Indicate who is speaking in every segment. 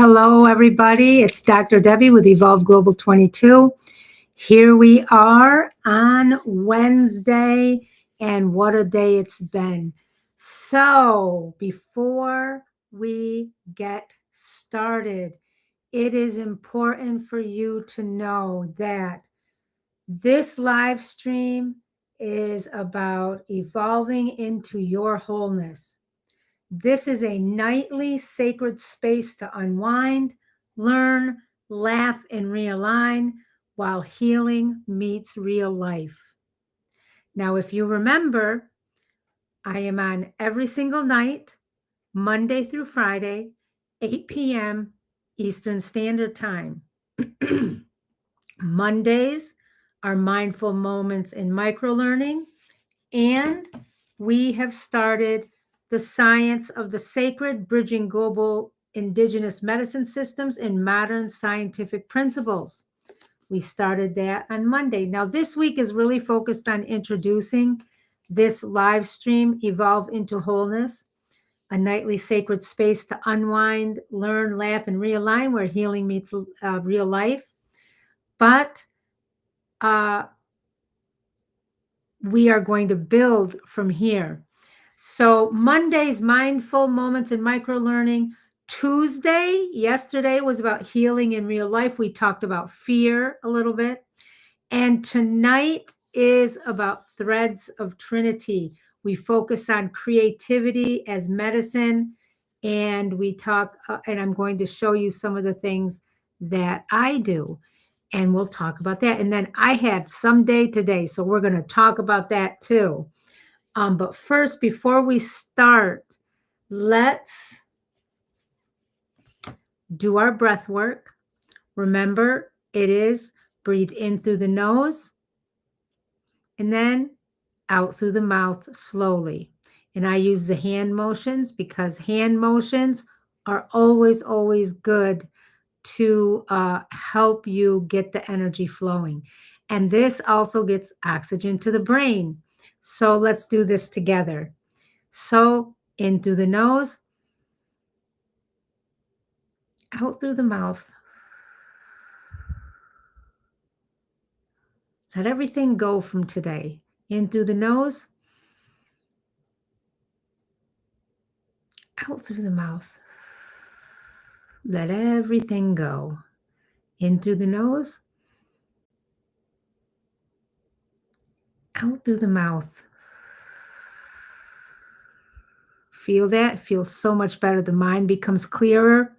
Speaker 1: Hello, everybody. It's Dr. Debbie with Evolve Global 22. Here we are on Wednesday, and what a day it's been. So, before we get started, it is important for you to know that this live stream is about evolving into your wholeness. This is a nightly sacred space to unwind, learn, laugh, and realign while healing meets real life. Now, if you remember, I am on every single night, Monday through Friday, 8 p.m. Eastern Standard Time. Mondays are mindful moments in microlearning, and we have started the science of the sacred, bridging global indigenous medicine systems and modern scientific principles. We started that on Monday. Now, this week is really focused on introducing this live stream, Evolve into Wholeness, a nightly sacred space to unwind, learn, laugh, and realign where healing meets real life. But we are going to build from here. So Monday's mindful moments in microlearning. Tuesday, yesterday was about healing in real life. We talked about fear a little bit. And tonight is about threads of Trinity. We focus on creativity as medicine. And we talk, and I'm going to show you some of the things that I do. And we'll talk about that. And then I had some day today, so we're going to talk about that too. But first, before we start, let's do our breath work. Remember, it is breathe in through the nose and then out through the mouth slowly. And I use the hand motions because hand motions are always, always good to help you get the energy flowing. And this also gets oxygen to the brain. So let's do this together. So in through the nose, out through the mouth. Let everything go from today. In through the nose, out through the mouth. Let everything go. In through the nose, out through the mouth. Feel that? It feels so much better. The mind becomes clearer.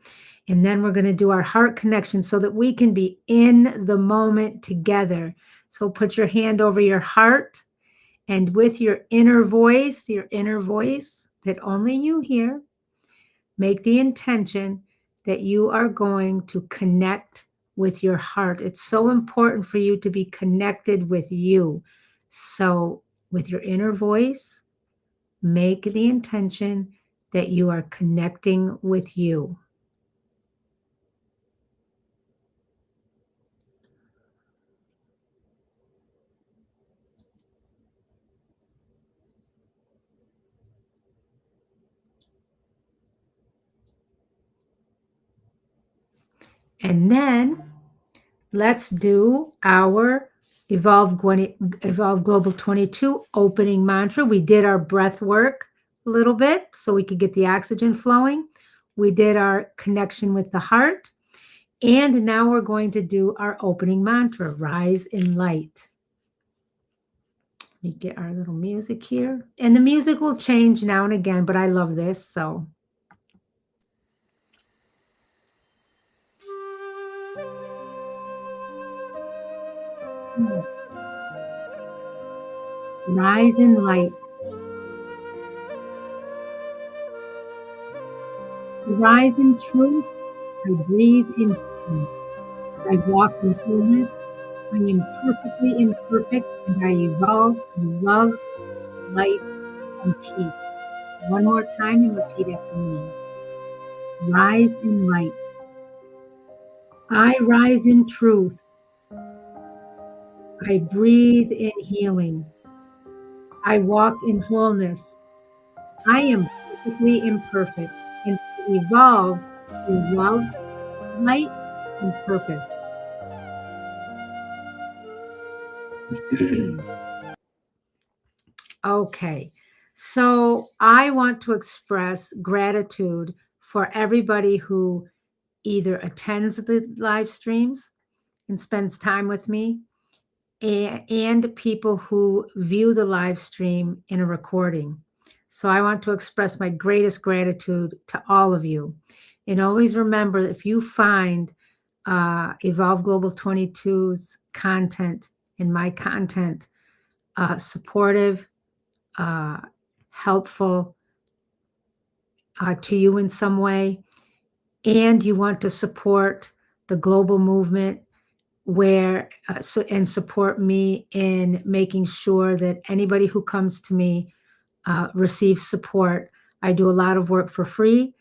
Speaker 1: And then we're going to do our heart connection so that we can be in the moment together. So put your hand over your heart, and with your inner voice that only you hear, make the intention that you are going to connect with your heart. It's so important for you to be connected with you. So with your inner voice, make the intention that you are connecting with you. And then let's do our Evolve Global 22 opening mantra. We did our breath work a little bit so we could get the oxygen flowing. We did our connection with the heart. And now we're going to do our opening mantra, rise in light. Let me get our little music here. And the music will change now and again, but I love this, so. Rise in light. Rise in truth. I breathe in healing. I walk in wholeness. I am perfectly imperfect, and I evolve in love, light, and peace. One more time and repeat after me. Rise in light. I rise in truth. I breathe in healing. I walk in wholeness. I am perfectly imperfect, and I evolve in love, light and purpose. Okay. So I want to express gratitude for everybody who either attends the live streams and spends time with me, and people who view the live stream in a recording. So I want to express my greatest gratitude to all of you. And always remember, if you find Evolve Global 22's content and my content supportive, uh, helpful to you in some way, and you want to support the global movement and support me in making sure that anybody who comes to me receives support. I do a lot of work for free.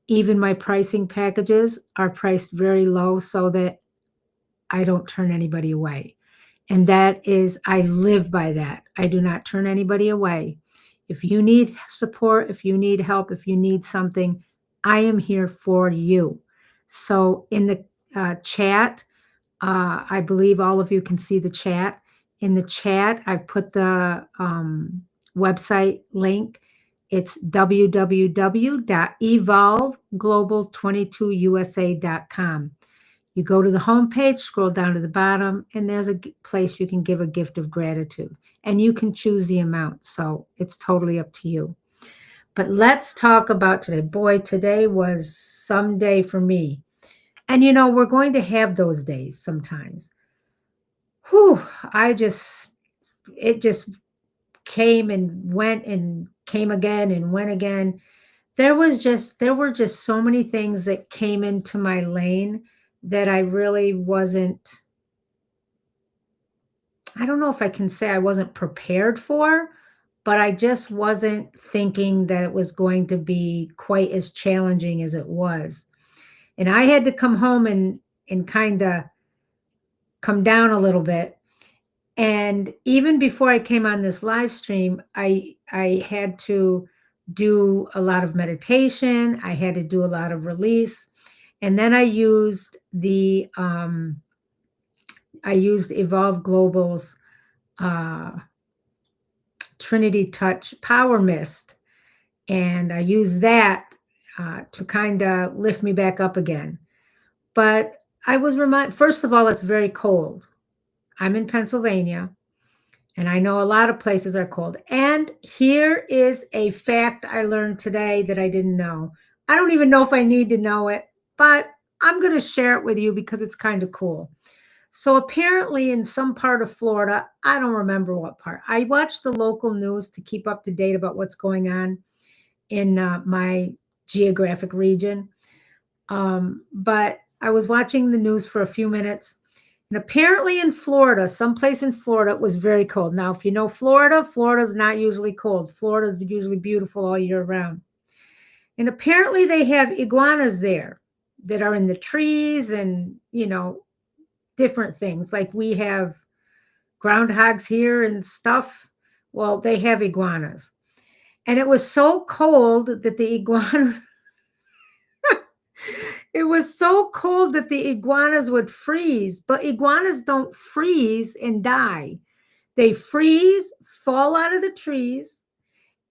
Speaker 1: Even my pricing packages are priced very low so that I don't turn anybody away. And that is, I live by that. I do not turn anybody away. If you need support, if you need help, if you need something, I am here for you. So in the chat, I believe all of you can see the chat. In the chat, I've put the website link. It's www.evolveglobal22usa.com. You go to the homepage, scroll down to the bottom, and there's a place you can give a gift of gratitude. And you can choose the amount. So it's totally up to you. But let's talk about today. Boy, today was some day for me. And we're going to have those days sometimes. Whew, it just came and went and came again and went again. There were just so many things that came into my lane that I really wasn't, I don't know if I can say I wasn't prepared for, but I just wasn't thinking that it was going to be quite as challenging as it was. And I had to come home and kind of come down a little bit. And even before I came on this live stream, I had to do a lot of meditation. I had to do a lot of release. And then I used Evolve Global's Trinity Touch Power Mist. And I used that to kind of lift me back up again. But I was reminded, first of all, it's very cold. I'm in Pennsylvania, and I know a lot of places are cold. And here is a fact I learned today that I didn't know. I don't even know if I need to know it, but I'm going to share it with you because it's kind of cool. So apparently in some part of Florida, I don't remember what part. I watch the local news to keep up to date about what's going on in my geographic region. But I was watching the news for a few minutes. And apparently in Florida, someplace in Florida, it was very cold. Now, if you know Florida, Florida's not usually cold. Florida's usually beautiful all year round. And apparently they have iguanas there that are in the trees and, different things. Like we have groundhogs here and stuff. Well, they have iguanas. And it was so cold that the iguanas it was so cold that the iguanas would freeze, but iguanas don't freeze and die. They freeze, fall out of the trees,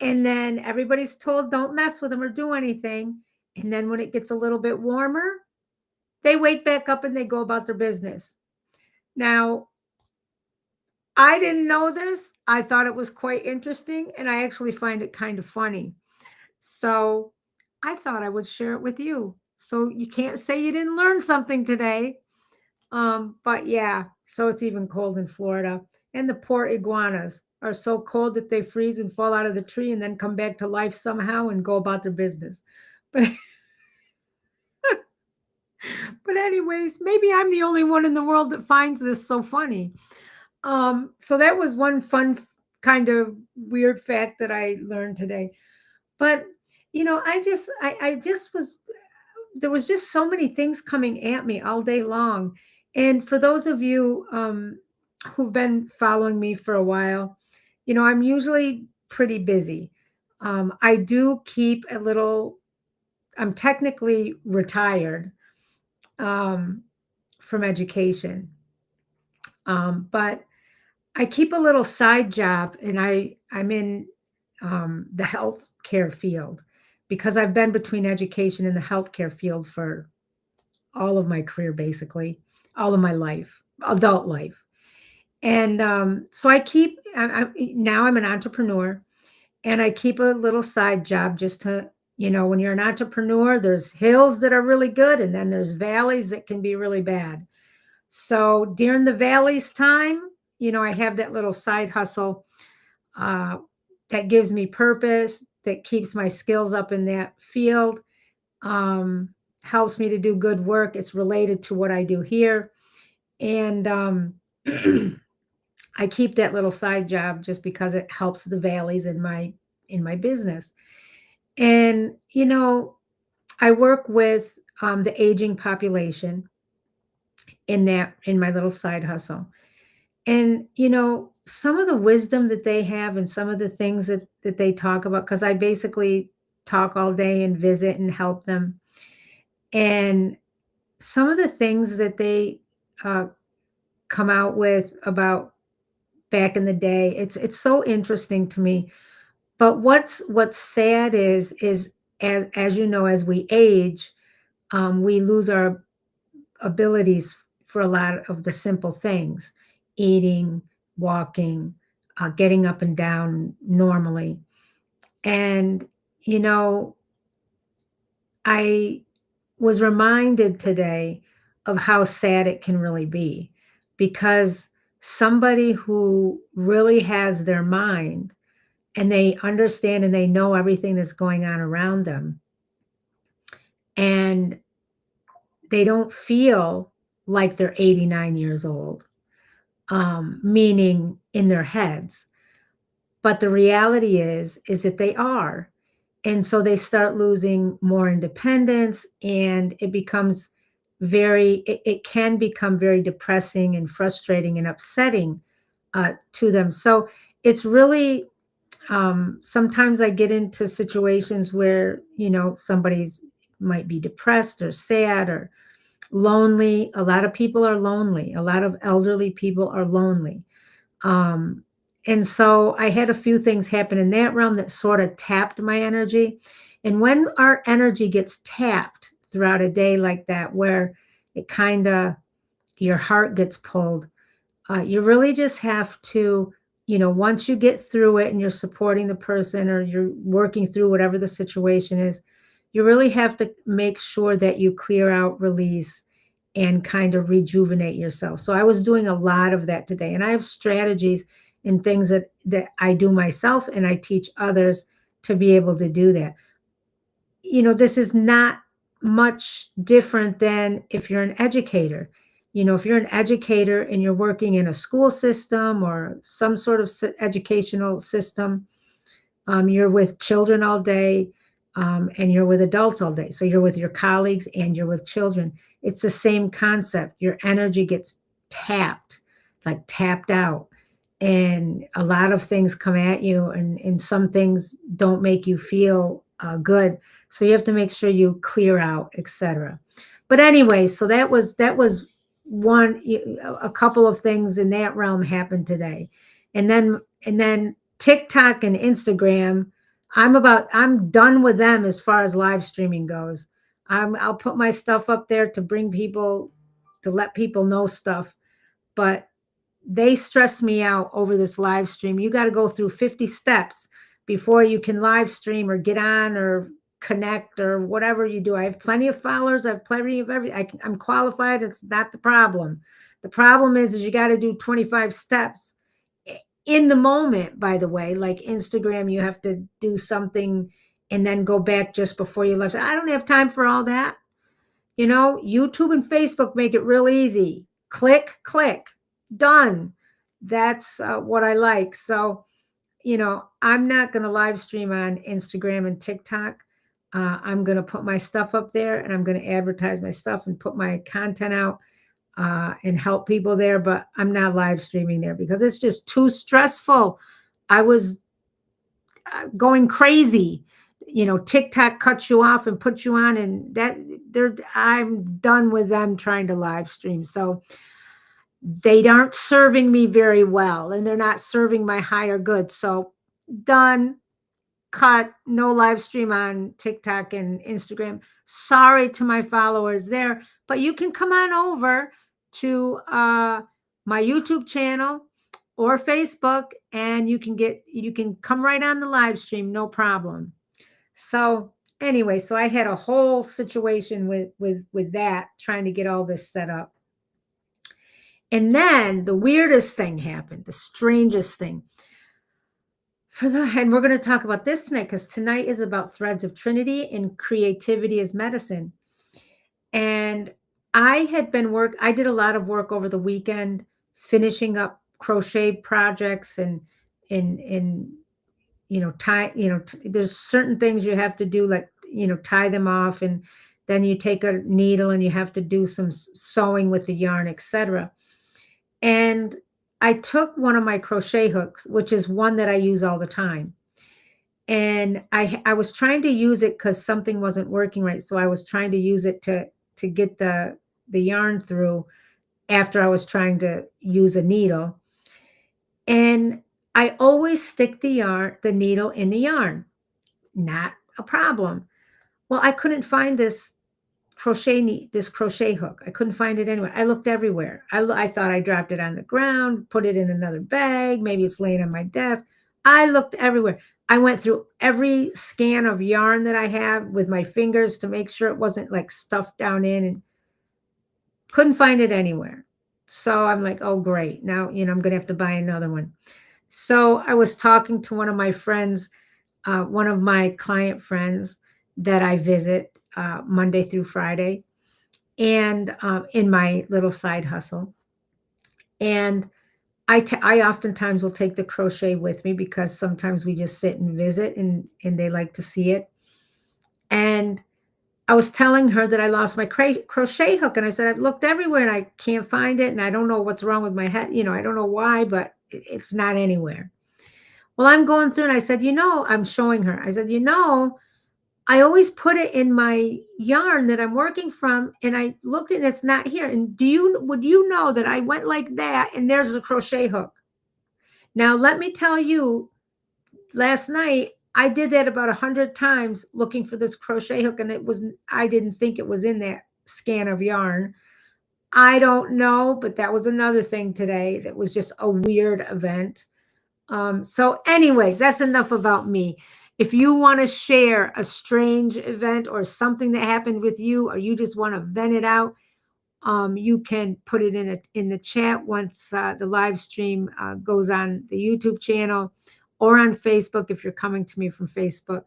Speaker 1: and then everybody's told don't mess with them or do anything. And then when it gets a little bit warmer, they wake back up and they go about their business. Now, I didn't know this. I thought it was quite interesting, and I actually find it kind of funny. So I thought I would share it with you. So you can't say you didn't learn something today. But yeah, so it's even cold in Florida. And the poor iguanas are so cold that they freeze and fall out of the tree and then come back to life somehow and go about their business. But but anyways, maybe I'm the only one in the world that finds this so funny. So that was one fun kind of weird fact that I learned today. But I just was there was just so many things coming at me all day long. And for those of you who've been following me for a while, I'm usually pretty busy. I do keep I'm technically retired, um, from education. But I keep a little side job, and I'm in the healthcare field because I've been between education and the healthcare field for all of my career, basically, all of my life, adult life. And so now I'm an entrepreneur, and I keep a little side job just to, when you're an entrepreneur, there's hills that are really good, and then there's valleys that can be really bad. So during the valleys time, I have that little side hustle uh, that gives me purpose, that keeps my skills up in that field, um, helps me to do good work. It's related to what I do here. And I keep that little side job just because it helps the valleys in my business. And I work with the aging population in my little side hustle. And some of the wisdom that they have and some of the things that they talk about, because I basically talk all day and visit and help them. And some of the things that they uh, come out with about back in the day, it's so interesting to me. But what's sad is as you know, as we age, we lose our abilities for a lot of the simple things: eating, walking, getting up and down normally. And you know, I was reminded today of how sad it can really be, because somebody who really has their mind and they understand and they know everything that's going on around them, and they don't feel like they're 89 years old, meaning in their heads. But the reality is that they are. And so they start losing more independence, and it can become very depressing and frustrating and upsetting to them. So it's really, sometimes I get into situations where, somebody's might be depressed or sad or lonely. A lot of people are lonely. A lot of elderly people are lonely. Um, and so I had a few things happen in that realm that sort of tapped my energy. And when our energy gets tapped throughout a day like that, where it kind of, your heart gets pulled, you really just have to, once you get through it and you're supporting the person or you're working through whatever the situation is, you really have to make sure that you clear out, release, and kind of rejuvenate yourself. So I was doing a lot of that today, and I have strategies and things that I do myself and I teach others to be able to do that. This is not much different than if you're an educator. If you're an educator and you're working in a school system or some sort of educational system, you're with children all day, and you're with adults all day. So you're with your colleagues and you're with children. It's the same concept. Your energy gets tapped, like tapped out. And a lot of things come at you, and some things don't make you feel good. So you have to make sure you clear out, etc. But anyway, so that was a couple of things in that realm happened today. And then TikTok and Instagram, I'm done with them as far as live streaming goes. I'll put my stuff up there to bring people, to let people know stuff, but they stress me out over this live stream. You got to go through 50 steps before you can live stream or get on or connect or whatever you do. I have plenty of followers. I have plenty of I'm qualified. It's not the problem. The problem is you got to do 25 steps in the moment. By the way, like Instagram, you have to do something and then go back just before you left. I don't have time for all that. YouTube and Facebook make it real easy. Click, click, done. That's what I like. So, I'm not going to live stream on Instagram and TikTok. I'm going to put my stuff up there, and I'm going to advertise my stuff and put my content out and help people there. But I'm not live streaming there because it's just too stressful. I was going crazy. TikTok cuts you off and puts you on, and I'm done with them trying to live stream. So they aren't serving me very well, and they're not serving my higher good. So done, cut, no live stream on TikTok and Instagram. Sorry to my followers there, but you can come on over to my YouTube channel or Facebook, and you can come right on the live stream, no problem. So anyway, so I had a whole situation with that, trying to get all this set up. And then the weirdest thing happened, the strangest thing. And we're going to talk about this tonight, because tonight is about threads of Trinity and creativity as medicine. And I did a lot of work over the weekend, finishing up crochet projects and there's certain things you have to do, like, tie them off, and then you take a needle and you have to do some sewing with the yarn, etc. And I took one of my crochet hooks, which is one that I use all the time. And I was trying to use it because something wasn't working right. So I was trying to use it to get the yarn through after I was trying to use a needle. And I always stick the needle in the yarn. Not a problem. Well, I couldn't find this crochet hook. I couldn't find it anywhere. I looked everywhere. I thought I dropped it on the ground, put it in another bag. Maybe it's laying on my desk. I looked everywhere. I went through every scan of yarn that I have with my fingers to make sure it wasn't like stuffed down in, and couldn't find it anywhere. So I'm like, oh, great. Now, I'm going to have to buy another one. So I was talking to one of my friends, one of my client friends that I visit Monday through Friday, and in my little side hustle. And I oftentimes will take the crochet with me, because sometimes we just sit and visit, and they like to see it. And I was telling her that I lost my crochet hook, and I said, I've looked everywhere and I can't find it, and I don't know what's wrong with my head. I don't know why, but it's not anywhere. Well, I'm going through, and I said, I'm showing her. I said, I always put it in my yarn that I'm working from, and I looked and it's not here. And would you know that I went like that, and there's a crochet hook? Now, let me tell you, last night I did that about 100 times looking for this crochet hook, and I didn't think it was in that scan of yarn. I don't know, but that was another thing today that was just a weird event. So anyways, that's enough about me. If you want to share a strange event or something that happened with you, or you just want to vent it out, you can put it in the chat once the live stream goes on the YouTube channel, or on Facebook if you're coming to me from Facebook.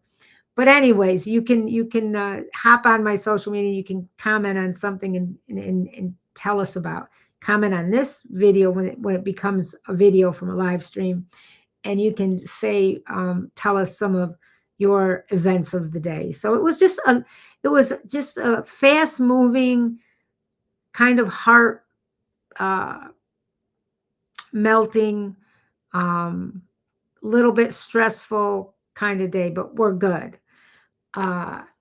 Speaker 1: But anyways, you can hop on my social media. You can comment on something and tell us about. Comment on this video when it becomes a video from a live stream. And you can tell us some of your events of the day. So it was just a fast moving, kind of heart melting, little bit stressful kind of day, but we're good.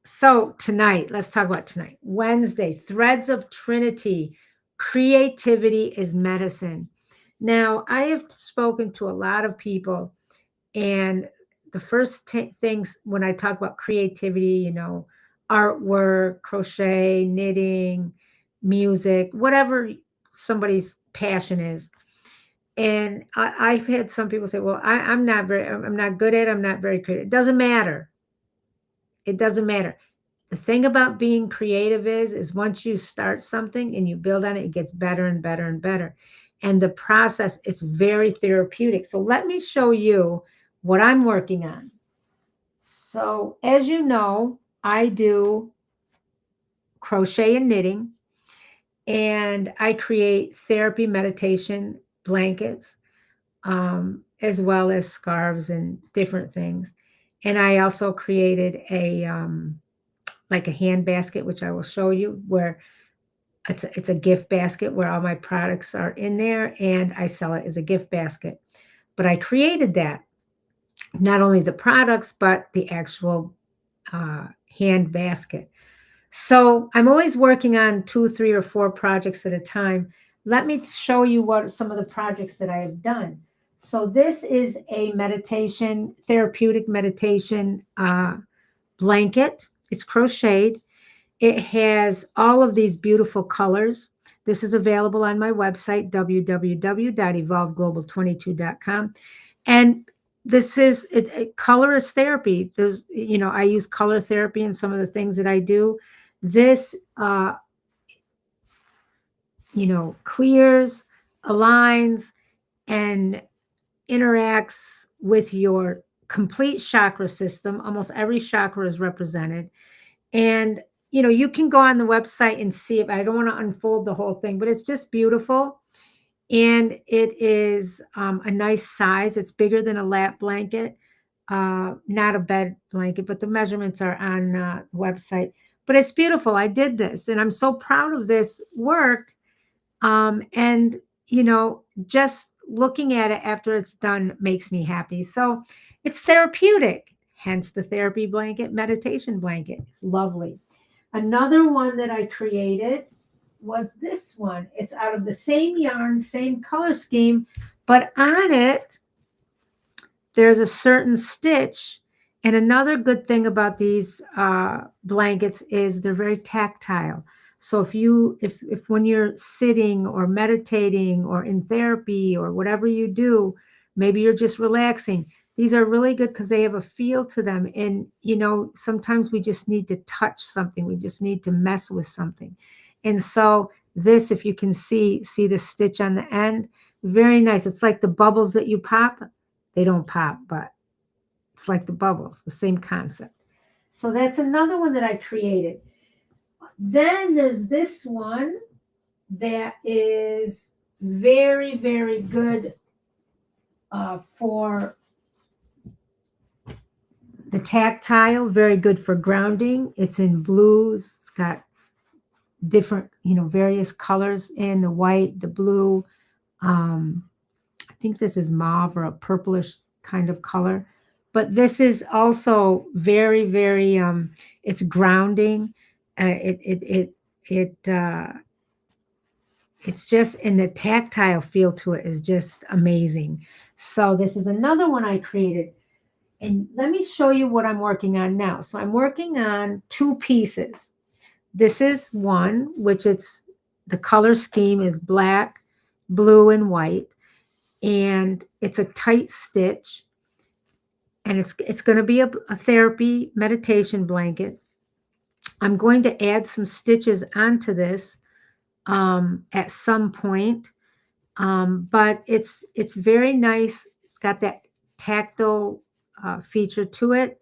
Speaker 1: So tonight, let's talk about tonight. Wednesday, threads of Trinity, creativity is medicine. Now, I have spoken to a lot of people, and the first things when I talk about creativity, artwork, crochet, knitting, music, whatever somebody's passion is. And I've had some people say, well, I'm not good at it. I'm not very creative. It doesn't matter. It doesn't matter. The thing about being creative is once you start something and you build on it, it gets better and better and better. And the process, it's very therapeutic. So let me show you what I'm working on. So as you know, I do crochet and knitting, and I create therapy meditation blankets, as well as scarves and different things. And I also created like a hand basket, which I will show you, where it's a gift basket where all my products are in there, and I sell it as a gift basket. But I created that, not only the products, but the actual hand basket. So I'm always working on 2, 3, or 4 projects at a time. Let me show you what some of the projects that I have done. So this is a meditation, therapeutic meditation blanket. It's crocheted. It has all of these beautiful colors. This is available on my website, www.evolveglobal22.com. And this is color is therapy. There's, I use color therapy in some of the things that I do. This, clears, aligns, and interacts with your complete chakra system. Almost every chakra is represented. And, you can go on the website and see it. I don't want to unfold the whole thing, but it's just beautiful. And it is a nice size. It's bigger than a lap blanket, not a bed blanket, but the measurements are on the website. But it's beautiful. I did this, and I'm so proud of this work. And, just looking at it after it's done makes me happy. So it's therapeutic, hence the therapy blanket, meditation blanket. It's lovely. Another one that I created was this one. It's out of the same yarn, same color scheme, but on it, there's a certain stitch. And another good thing about these blankets is they're very tactile. So if when you're sitting or meditating or in therapy or whatever you do, maybe you're just relaxing, these are really good because they have a feel to them. And, sometimes we just need to touch something. We just need to mess with something. And so this, if you can see the stitch on the end, very nice. It's like the bubbles that you pop. They don't pop, but it's like the bubbles, the same concept. So that's another one that I created. Then there's this one that is very, very good for the tactile, very good for grounding. It's in blues. It's got different, various colors in the white, the blue. I think this is mauve or a purplish kind of color. But this is also very, very, it's grounding. It's just, and the tactile feel to it is just amazing. So this is another one I created. And let me show you what I'm working on now. So I'm working on 2 pieces. This is one, which the color scheme is black, blue, and white. And it's a tight stitch. And it's going to be a therapy meditation blanket. I'm going to add some stitches onto this at some point. But it's very nice. It's got that tactile feature to it.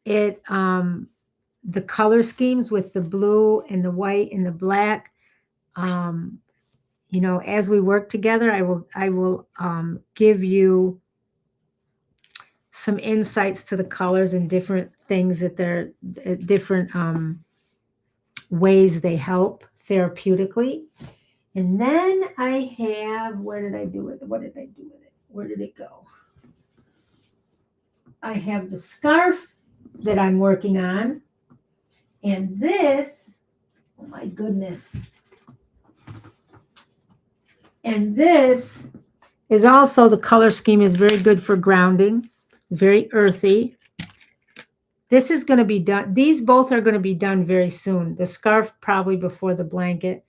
Speaker 1: The color schemes with the blue and the white and the black. As we work together, I will give you some insights to the colors and different things that they're different ways they help therapeutically. And then I have, where did I do with it? What did I do with it? Where did it go? I have the scarf that I'm working on. And this, oh my goodness. And this is also, the color scheme is very good for grounding. Very earthy. This is going to be done. These both are going to be done very soon. The scarf probably before the blanket.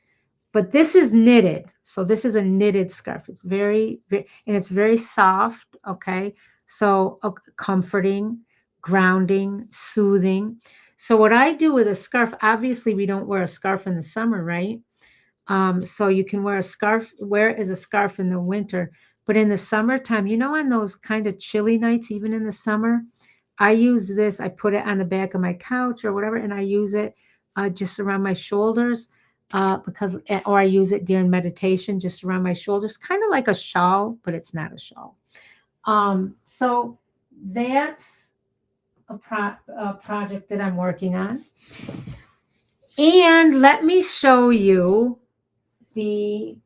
Speaker 1: But this is knitted. So this is a knitted scarf. It's very, and it's very soft. Okay. So comforting, grounding, soothing. So what I do with a scarf, obviously we don't wear a scarf in the summer, right? So you can wear a scarf, wear it as a scarf in the winter. But in the summertime, on those kind of chilly nights, even in the summer, I use this. I put it on the back of my couch or whatever, and I use it just around my shoulders or I use it during meditation just around my shoulders, kind of like a shawl, but it's not a shawl. So that's a project that I'm working on. And let me show you the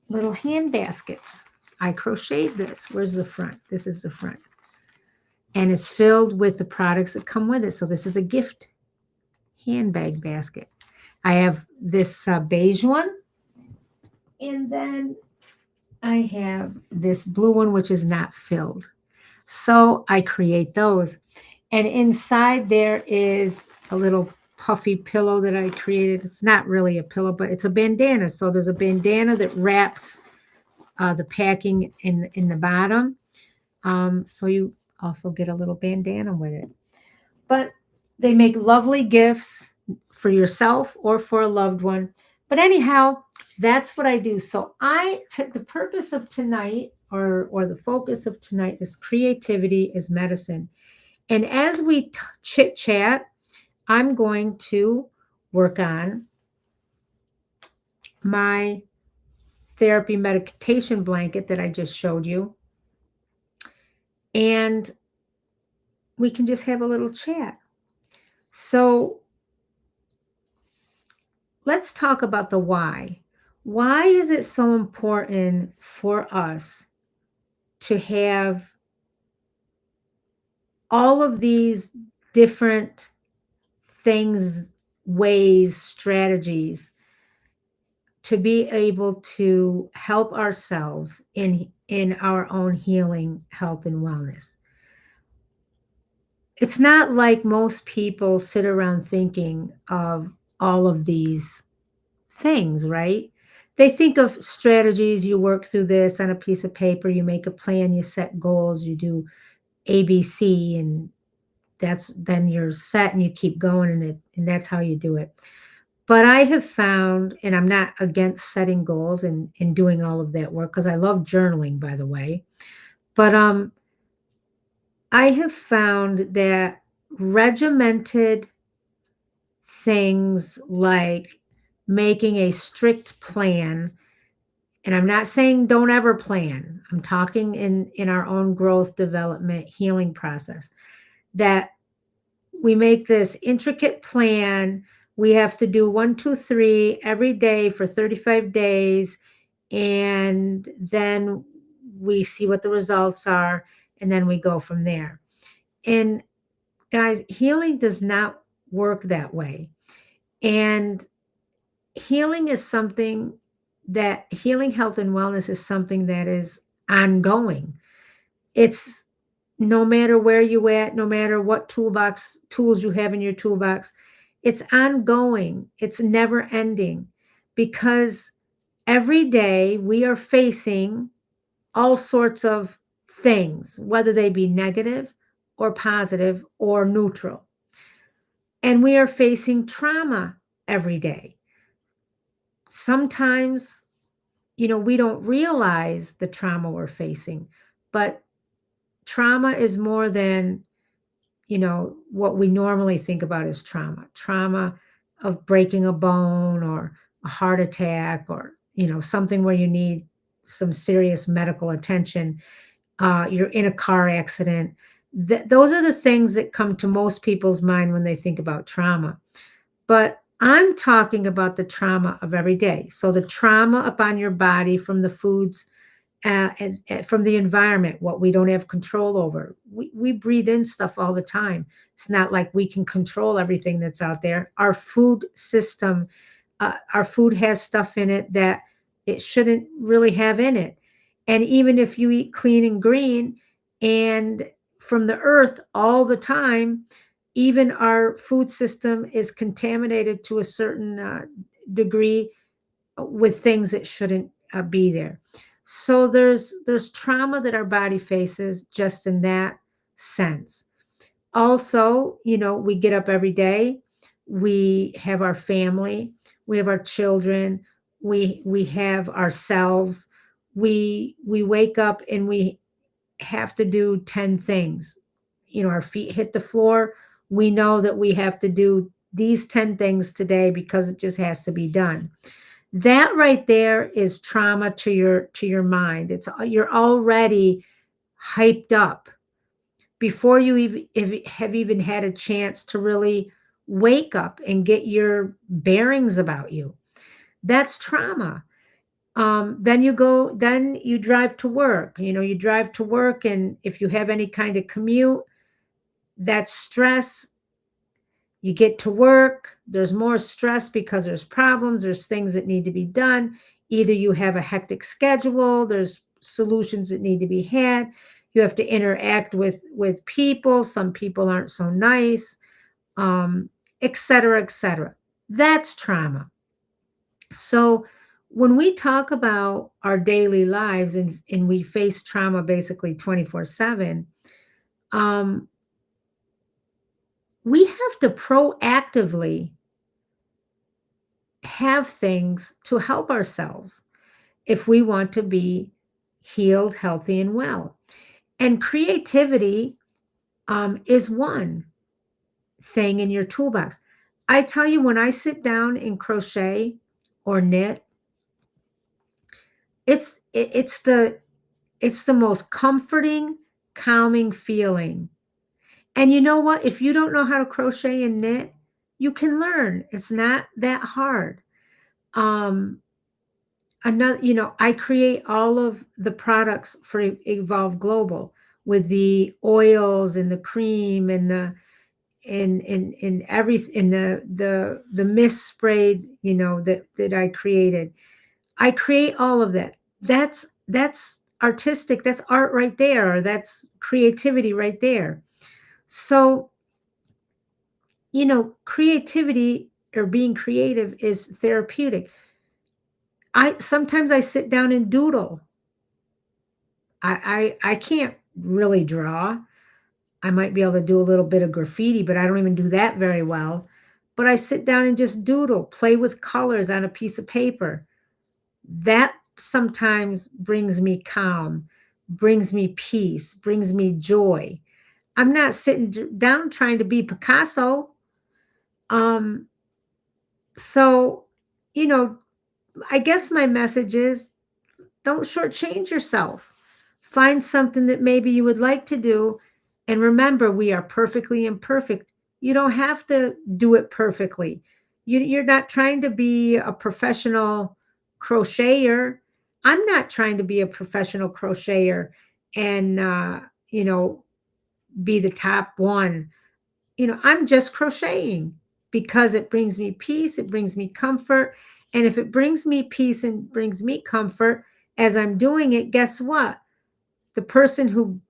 Speaker 1: little hand baskets. I crocheted this. Where's the front? This is the front. and it's filled with the products that come with it. So this is a gift handbag basket. I have this beige one, and then I have this blue one, which is not filled. So I create those. And inside there is a little puffy pillow that I created. It's not really a pillow, but it's a bandana. So there's a bandana that wraps the packing in the bottom. So you also get a little bandana with it. But they make lovely gifts for yourself or for a loved one. But anyhow, that's what I do. So the purpose of tonight, or the focus of tonight, is creativity is medicine. And as we chit chat, I'm going to work on my therapy meditation blanket that I just showed you. And we can just have a little chat. So let's talk about the why. Why is it so important for us to have all of these different things, ways, strategies to be able to help ourselves in our own healing, health, and wellness? It's not like most people sit around thinking of all of these things, right? They think of strategies. You work through this on a piece of paper, you make a plan, you set goals, you do ABC, and then you're set and you keep going, and that's how you do it. But I have found, and I'm not against setting goals and doing all of that work, because I love journaling, by the way. But I have found that regimented things like making a strict plan, and I'm not saying don't ever plan. I'm talking in our own growth, development, healing process, that we make this intricate plan. We have to do 1, 2, 3 every day for 35 days. And then we see what the results are. And then we go from there. And guys, healing does not work that way. And healing, health, and wellness is something that is ongoing. It's no matter where you at, no matter what tools you have in your toolbox, it's ongoing. It's never ending, because every day we are facing all sorts of things, whether they be negative or positive or neutral. And we are facing trauma every day. Sometimes, we don't realize the trauma we're facing, but trauma is more than what we normally think about as trauma of breaking a bone or a heart attack, or something where you need some serious medical attention. You're in a car accident. Those are the things that come to most people's mind when they think about trauma. But I'm talking about the trauma of every day. So the trauma upon your body from the foods, and from the environment, what we don't have control over. We breathe in stuff all the time. It's not like we can control everything that's out there. Our food system, our food has stuff in it that it shouldn't really have in it. And even if you eat clean and green and from the earth all the time, even our food system is contaminated to a certain degree with things that shouldn't be there. So there's trauma that our body faces just in that sense. Also, we get up every day, we have our family, we have our children, we have ourselves. We wake up and we have to do 10 things. Our feet hit the floor, we know that we have to do these 10 things today because it just has to be done. That right there is trauma to your mind. You're already hyped up before you have even had a chance to really wake up and get your bearings about you. That's trauma. Then you drive to work. You drive to work, and if you have any kind of commute, That stress, you get to work, there's more stress because there's problems, there's things that need to be done. Either you have a hectic schedule, there's solutions that need to be had. You have to interact with people. Some people aren't so nice, et cetera, et cetera. That's trauma. So when we talk about our daily lives and we face trauma basically 24/7, um, we have to proactively have things to help ourselves if we want to be healed, healthy, and well. And creativity is one thing in your toolbox. I tell you, when I sit down and crochet or knit, it's the most comforting, calming feeling. And you know what? If you don't know how to crochet and knit, you can learn. It's not that hard. Um, Another, I create all of the products for Evolve Global with the oils and the cream and the in everything in the mist spray, that I created. I create all of that. That's artistic. That's art right there. That's creativity right there. So, creativity or being creative is therapeutic. I sometimes I sit down and doodle. I can't really draw. I might be able to do a little bit of graffiti, but I don't even do that very well. But I sit down and just doodle, play with colors on a piece of paper. That sometimes brings me calm, brings me peace, brings me joy. I'm not sitting down trying to be Picasso. Um, so, you know, I guess my message is don't shortchange yourself. Find something that maybe you would like to do. And remember, we are perfectly imperfect. You don't have to do it perfectly. You're not trying to be a professional crocheter. I'm not trying to be a professional crocheter and, be the top one. I'm just crocheting because it brings me peace, it brings me comfort. And if it brings me peace and brings me comfort as I'm doing it, guess what? The person who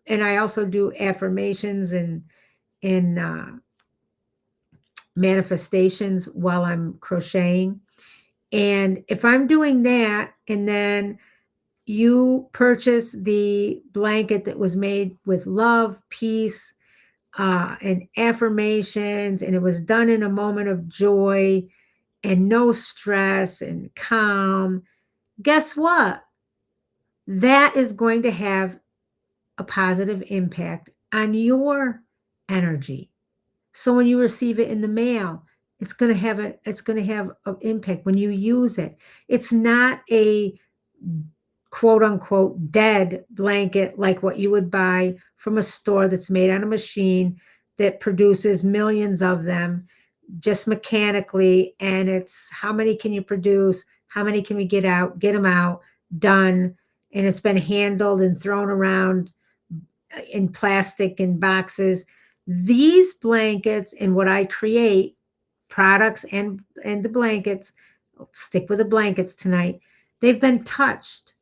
Speaker 1: and I also do affirmations and manifestations while I'm crocheting. And if I'm doing that and then you purchase the blanket that was made with love, peace, and affirmations, and it was done in a moment of joy and no stress and calm, guess what? That is going to have a positive impact on your energy. So when you receive it in the mail, it's going to have an impact when you use it. It's not a quote unquote dead blanket like what you would buy from a store that's made on a machine that produces millions of them just mechanically. And it's how many can you produce? How many can we get them out, done? And it's been handled and thrown around in plastic and boxes. These blankets and what I create, products and the blankets, I'll stick with the blankets tonight. They've been touched.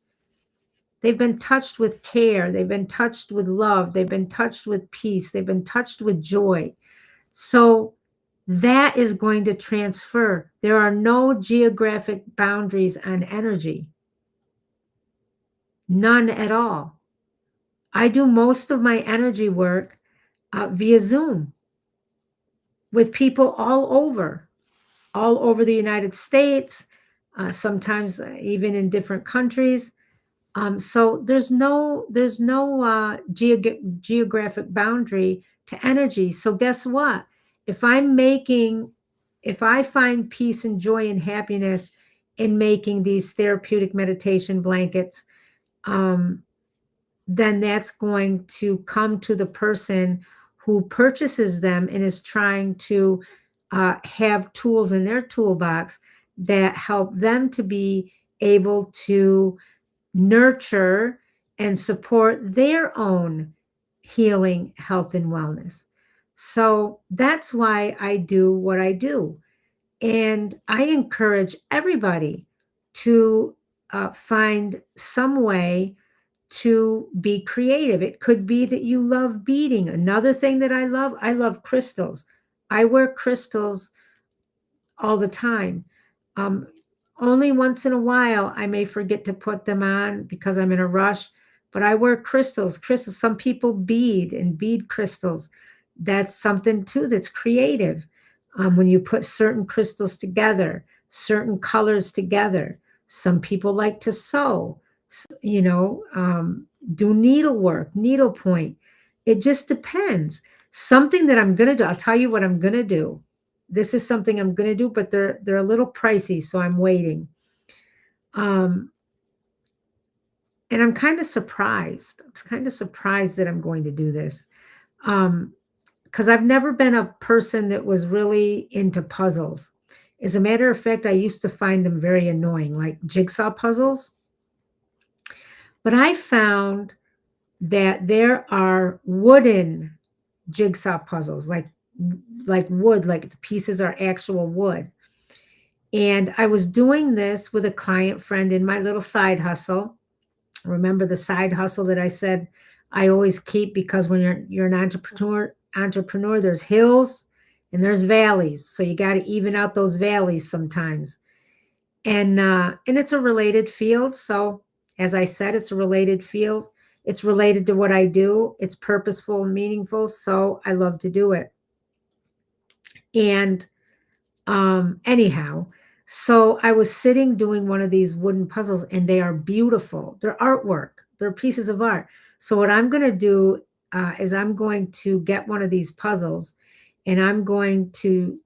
Speaker 1: They've been touched with care. They've been touched with love. They've been touched with peace. They've been touched with joy. So that is going to transfer. There are no geographic boundaries on energy. None at all. I do most of my energy work via Zoom with people all over the United States, sometimes even in different countries. So there's no geographic boundary to energy. So guess what? If I find peace and joy and happiness in making these therapeutic meditation blankets, then that's going to come to the person who purchases them and is trying to have tools in their toolbox that help them to be able to nurture and support their own healing, health, and wellness. So that's why I do what I do. And I encourage everybody to find some way to be creative. It could be that you love beading. Another thing that I love crystals. I wear crystals all the time. Um, Only once in a while, I may forget to put them on because I'm in a rush, but I wear crystals. Crystals. Some people bead and bead crystals. That's something too that's creative. When you put certain crystals together, certain colors together. Some people like to sew, do needlework, needlepoint. It just depends. Something that I'm going to do, I'll tell you what I'm going to do. This is something I'm going to do, but they're a little pricey, so I'm waiting. Um, and I'm kind of surprised. I'm kind of surprised that I'm going to do this. Because I've never been a person that was really into puzzles. As a matter of fact, I used to find them very annoying, like jigsaw puzzles. But I found that there are wooden jigsaw puzzles, like wood, like the pieces are actual wood. And I was doing this with a client friend in my little side hustle. Remember the side hustle that I said I always keep, because when you're an entrepreneur, there's hills and there's valleys. So you got to even out those valleys sometimes. And it's a related field. So as I said, it's a related field. It's related to what I do. It's purposeful and meaningful. So I love to do it. And anyhow, so I was sitting doing one of these wooden puzzles, and they are beautiful. They're artwork. They're pieces of art. So what I'm going to do is I'm going to get one of these puzzles, and I'm going to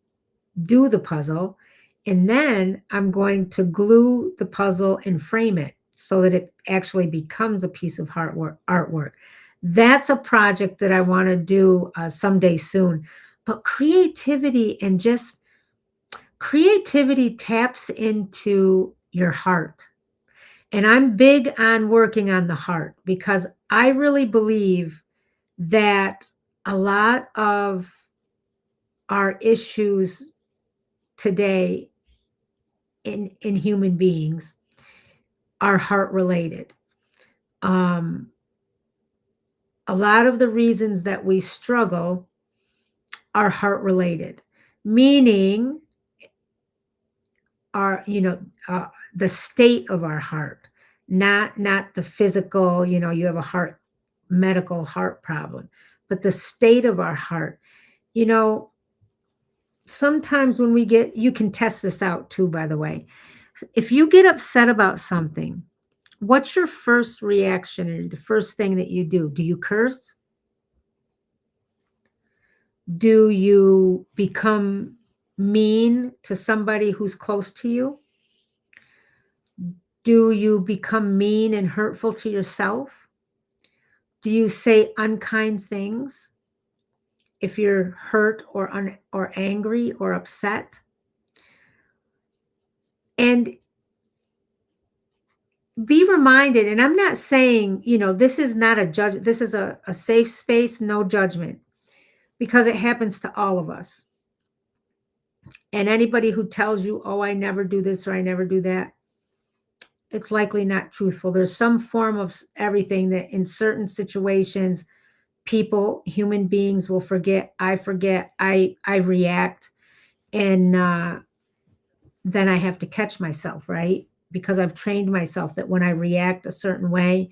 Speaker 1: do the puzzle, and then I'm going to glue the puzzle and frame it so that it actually becomes a piece of artwork. That's a project that I want to do someday soon. But creativity taps into your heart. And I'm big on working on the heart, because I really believe that a lot of our issues today in human beings are heart related. A lot of the reasons that we struggle are heart related, meaning our, the state of our heart, not the physical, you have a medical heart problem, but the state of our heart. Sometimes when you can test this out too, by the way. If you get upset about something, what's your first reaction, or the first thing that you do? Do you curse? Do you become mean to somebody who's close to you? Do you become mean and hurtful to yourself? Do you say unkind things if you're hurt or angry or upset? And be reminded, and I'm not saying, this is not a judge, this is a safe space, no judgment, because it happens to all of us. And anybody who tells you, oh, I never do this or I never do that, it's likely not truthful. There's some form of everything that in certain situations, human beings will forget. I forget, I react. And then I have to catch myself, right? Because I've trained myself that when I react a certain way,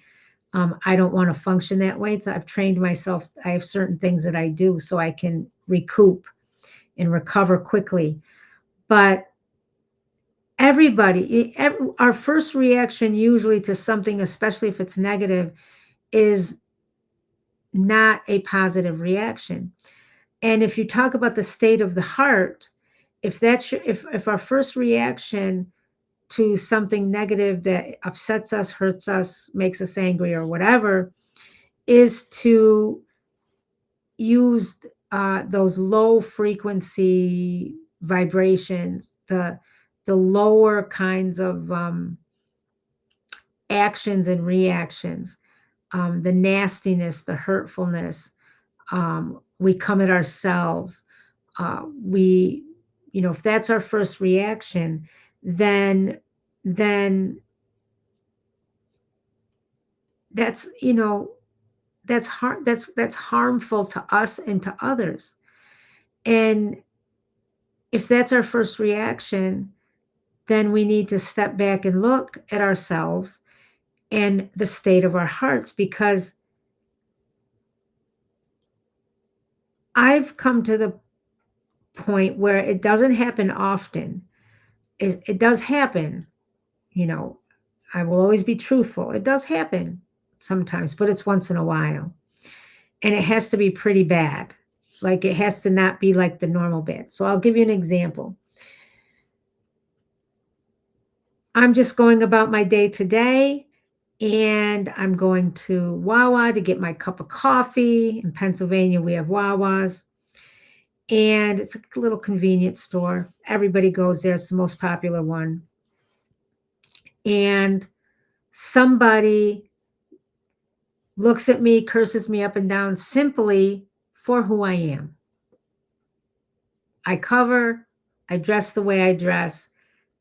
Speaker 1: I don't want to function that way. So I've trained myself. I have certain things that I do so I can recoup and recover quickly. But our first reaction usually to something, especially if it's negative, is not a positive reaction. And if you talk about the state of the heart, if our first reaction to something negative that upsets us, hurts us, makes us angry, or whatever, is to use those low frequency vibrations, the lower kinds of actions and reactions, the nastiness, the hurtfulness. We come at ourselves. We, if that's our first reaction, then that's, that's harmful to us and to others. And if that's our first reaction, then we need to step back and look at ourselves and the state of our hearts, because I've come to the point where it doesn't happen often. It does happen, you know, I will always be truthful. It does happen sometimes, but it's once in a while. And it has to be pretty bad. Like, it has to not be like the normal bad. So I'll give you an example. I'm just going about my day today, and I'm going to Wawa to get my cup of coffee. In Pennsylvania, we have Wawas, and it's a little convenience store. Everybody goes there. It's the most popular one. And somebody looks at me, curses me up and down simply for who I am. I cover, I dress the way I dress.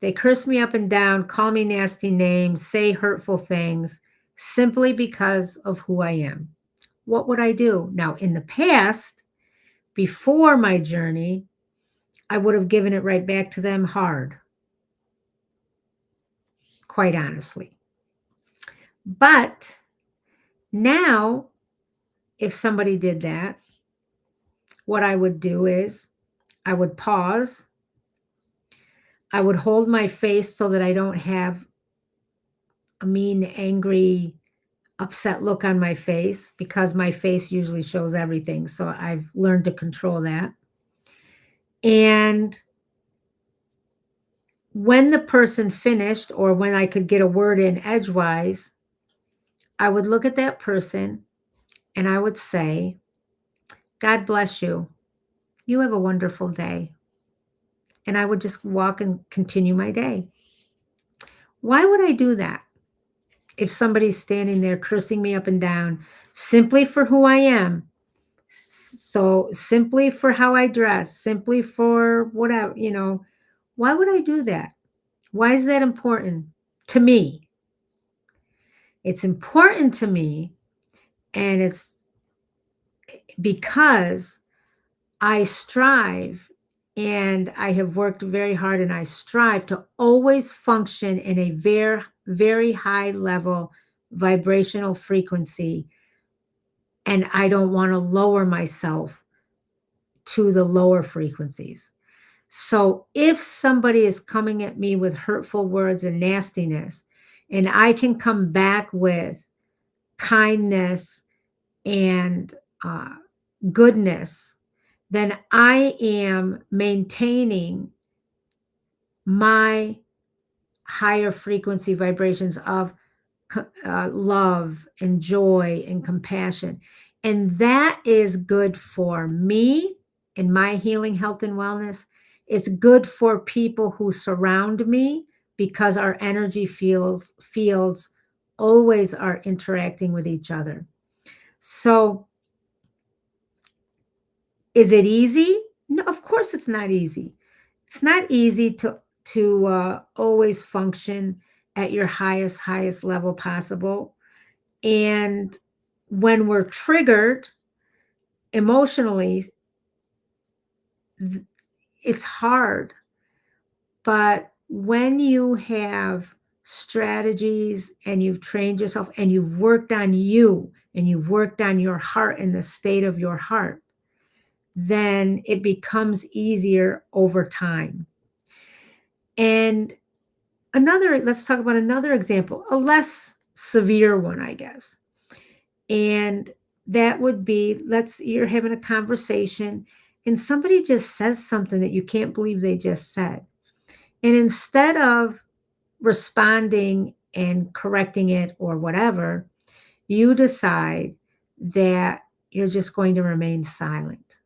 Speaker 1: They curse me up and down, call me nasty names, say hurtful things simply because of who I am. What would I do? Now, in the past, before my journey, I would have given it right back to them hard, quite honestly. But now, if somebody did that, what I would do is I would pause. I would hold my face so that I don't have a mean, angry, upset look on my face, because my face usually shows everything. So I've learned to control that. And when the person finished, or when I could get a word in edgewise, I would look at that person and I would say, God bless you. You have a wonderful day. And I would just walk and continue my day. Why would I do that? If somebody's standing there cursing me up and down simply for who I am, so simply for how I dress, simply for whatever, why would I do that? Why is that important to me? It's important to me, and it's because I strive, and I have worked very hard, and I strive to always function in a very, very high level vibrational frequency. And I don't want to lower myself to the lower frequencies. So if somebody is coming at me with hurtful words and nastiness, and I can come back with kindness and goodness, then I am maintaining my higher frequency vibrations of love and joy and compassion. And that is good for me in my healing, health, and wellness. It's good for people who surround me, because our energy fields always are interacting with each other. So is it easy? No, of course it's not easy. It's not easy to always function at your highest level possible. And when we're triggered emotionally, it's hard. But when you have strategies and you've trained yourself and you've worked on you and you've worked on your heart and the state of your heart, then it becomes easier over time. And let's talk about another example, a less severe one, I guess. And that would be, you're having a conversation and somebody just says something that you can't believe they just said. And instead of responding and correcting it or whatever, you decide that you're just going to remain silent,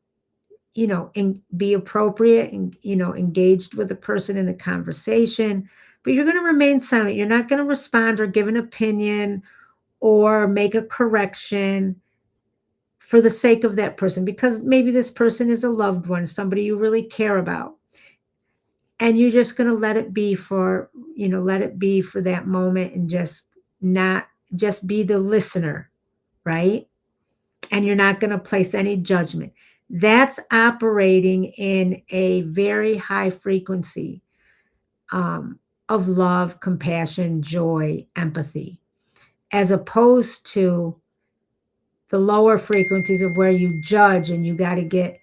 Speaker 1: and be appropriate and, engaged with the person in the conversation, but you're going to remain silent. You're not going to respond or give an opinion or make a correction for the sake of that person, because maybe this person is a loved one, somebody you really care about. And you're just going to let it be for, let it be for that moment, and just be the listener, right? And you're not going to place any judgment. That's operating in a very high frequency of love, compassion, joy, empathy, as opposed to the lower frequencies of where you judge, and you got to get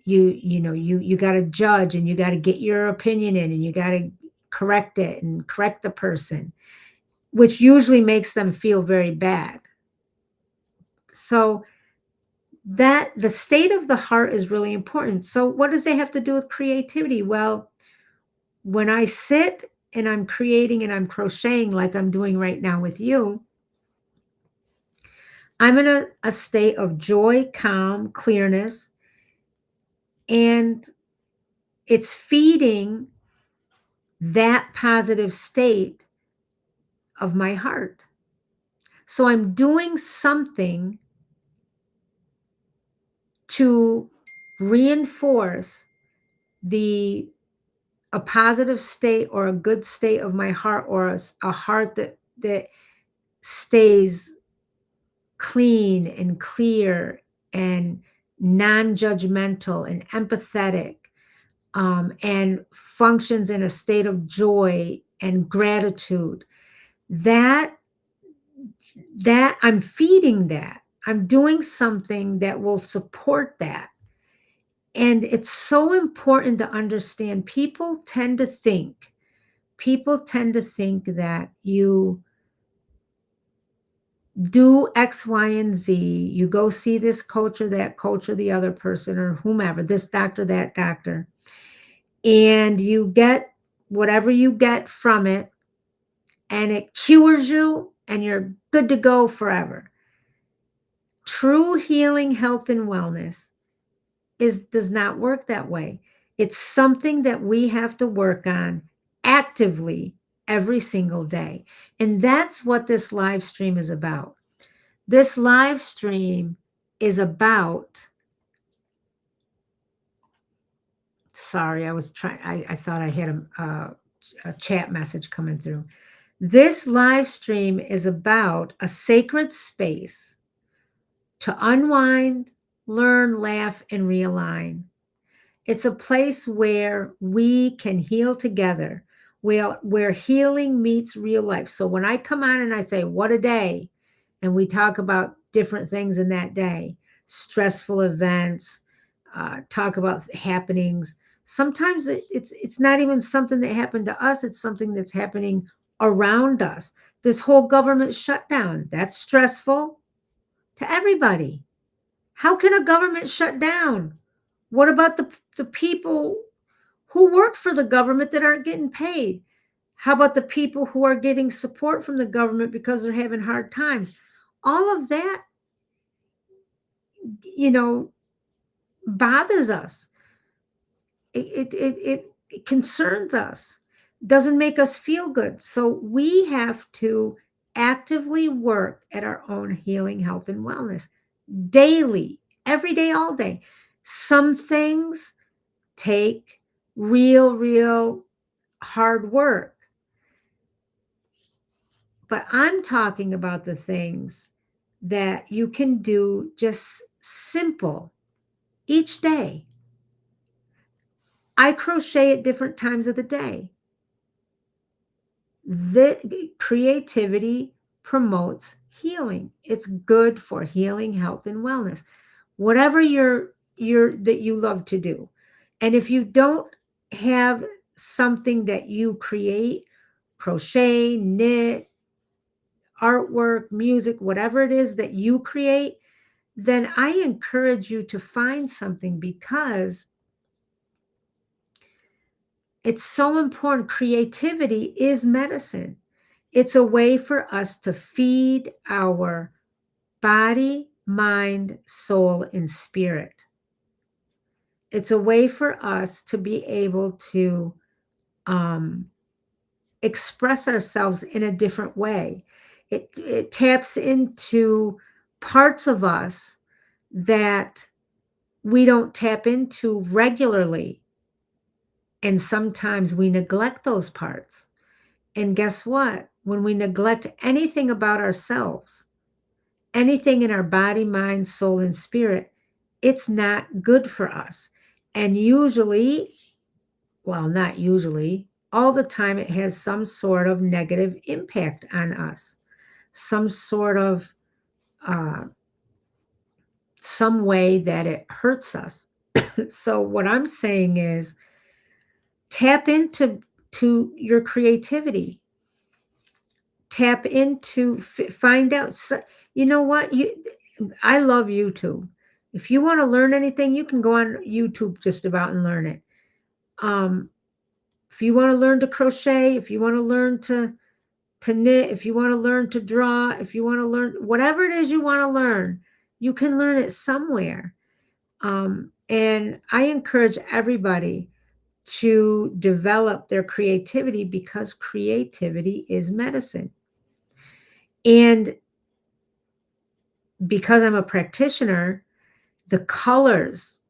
Speaker 1: you got to judge, and you got to get your opinion in, and you got to correct it and correct the person, which usually makes them feel very bad. So that the state of the heart is really important. So what does that have to do with creativity? Well, when I sit and I'm creating and I'm crocheting like I'm doing right now with you, I'm in a state of joy, calm, clearness, and it's feeding that positive state of my heart. So I'm doing something to reinforce a positive state or a good state of my heart, or a heart that stays clean and clear and non-judgmental and empathetic, and functions in a state of joy and gratitude. That I'm feeding that. I'm doing something that will support that. And it's so important to understand. People tend to think that you do X, Y, and Z. You go see this coach or that coach or the other person or whomever, this doctor, that doctor, and you get whatever you get from it, and it cures you, and you're good to go forever. True healing, health, and wellness does not work that way. It's something that we have to work on actively every single day. And that's what this live stream is about. This live stream is about, sorry, I thought I had a chat message coming through. This live stream is about a sacred space to unwind, learn, laugh, and realign. It's a place where we can heal together, where healing meets real life. So when I come on and I say, what a day, and we talk about different things in that day, stressful events, talk about happenings. Sometimes it's not even something that happened to us. It's something that's happening around us. This whole government shutdown, that's stressful to everybody. How can a government shut down? What about the people who work for the government that aren't getting paid? How about the people who are getting support from the government because they're having hard times? All of that, bothers us. It concerns us, doesn't make us feel good. So we have to actively work at our own healing, health, and wellness daily, every day, all day. Some things take real hard work. But I'm talking about the things that you can do just simple each day. I crochet at different times of the day. The creativity promotes healing. It's good for healing, health, and wellness. Whatever that you love to do. And if you don't have something that you create, crochet, knit, artwork, music, whatever it is that you create, then I encourage you to find something, because it's so important. Creativity is medicine. It's a way for us to feed our body, mind, soul, and spirit. It's a way for us to be able to express ourselves in a different way. It taps into parts of us that we don't tap into regularly. And sometimes we neglect those parts. And guess what? When we neglect anything about ourselves, anything in our body, mind, soul, and spirit, it's not good for us. And usually, well, not usually, all the time, it has some sort of negative impact on us, some sort of, some way that it hurts us. So, what I'm saying is tap into your creativity. Tap into, find out. You know what? I love YouTube. If you want to learn anything, you can go on YouTube just about and learn it. If you want to learn to crochet, if you want to learn to knit, if you want to learn to draw, if you want to learn whatever it is you want to learn, you can learn it somewhere. And I encourage everybody to develop their creativity because creativity is medicine. And because I'm a practitioner, the colors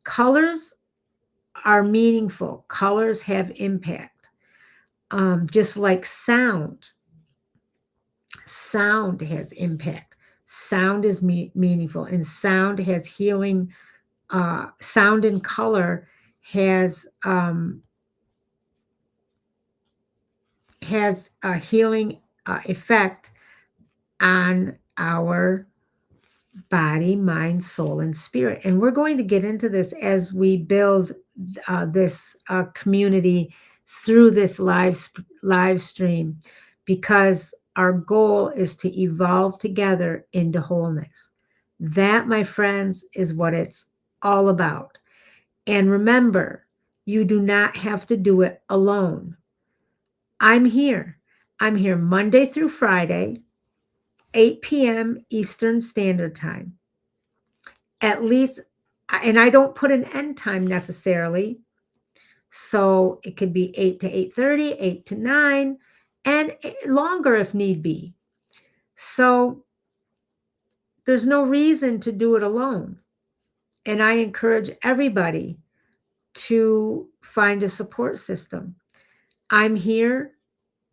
Speaker 1: are meaningful. Colors have impact. Just like sound has impact. Sound is meaningful, and sound has healing. Sound and color has a healing effect on our body, mind, soul, and spirit. And we're going to get into this as we build this community through this live stream, because our goal is to evolve together into wholeness. That, my friends, is what it's all about. And remember, you do not have to do it alone. I'm here. I'm here Monday through Friday, 8 p.m. Eastern Standard Time. At least, and I don't put an end time necessarily. So it could be 8 to 8:30, 8 to 9, and longer if need be. So there's no reason to do it alone. And I encourage everybody to find a support system. I'm here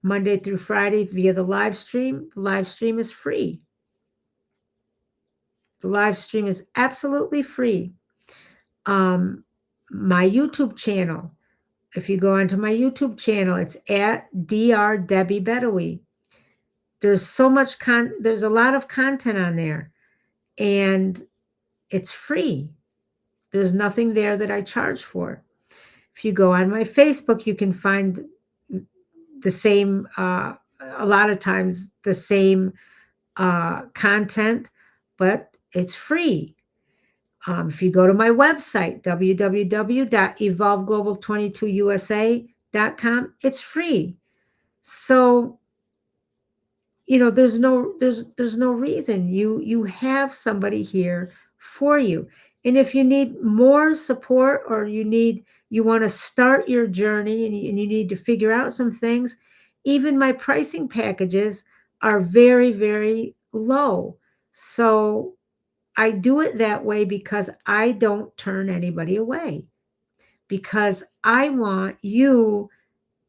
Speaker 1: Monday through Friday via the live stream. The live stream is free. The live stream is absolutely free. My YouTube channel, if you go onto my YouTube channel, it's at Dr. Debbie Bedowy. There's so much there's a lot of content on there, and it's free. There's nothing there that I charge for. If you go on my Facebook, you can find the same, a lot of times the same content, but it's free. If you go to my website, www.evolveglobal22usa.com, it's free. So, there's no reason. You have somebody here for you. And if you need more support, or you want to start your journey, and you need to figure out some things, even my pricing packages are very, very low. So I do it that way because I don't turn anybody away, because I want you